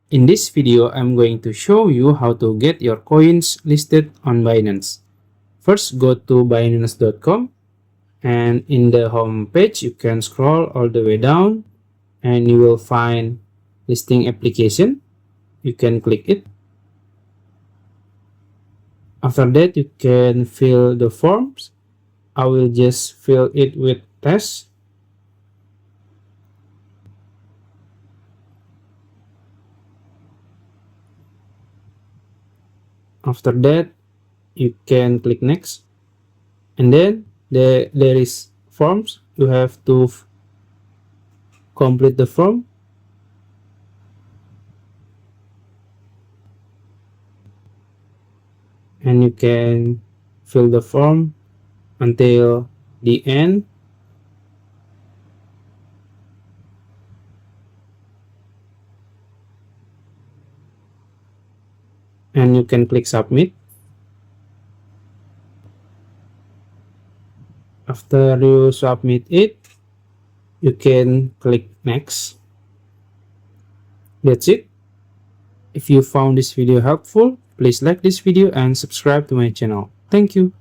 In this video, I'm going to show you how to get your coins listed on Binance. First, go to binance.com, and in the home page, you can scroll all the way down and you will find listing application. You can click it. After that, you can fill the forms. I will just fill it with test. After that, you can click next, and then there is forms. You have to complete the form, and you can fill the form until the end. And you can click submit. After you submit it, you can click next. That's it. If you found this video helpful, please like this video and subscribe to my channel. Thank you.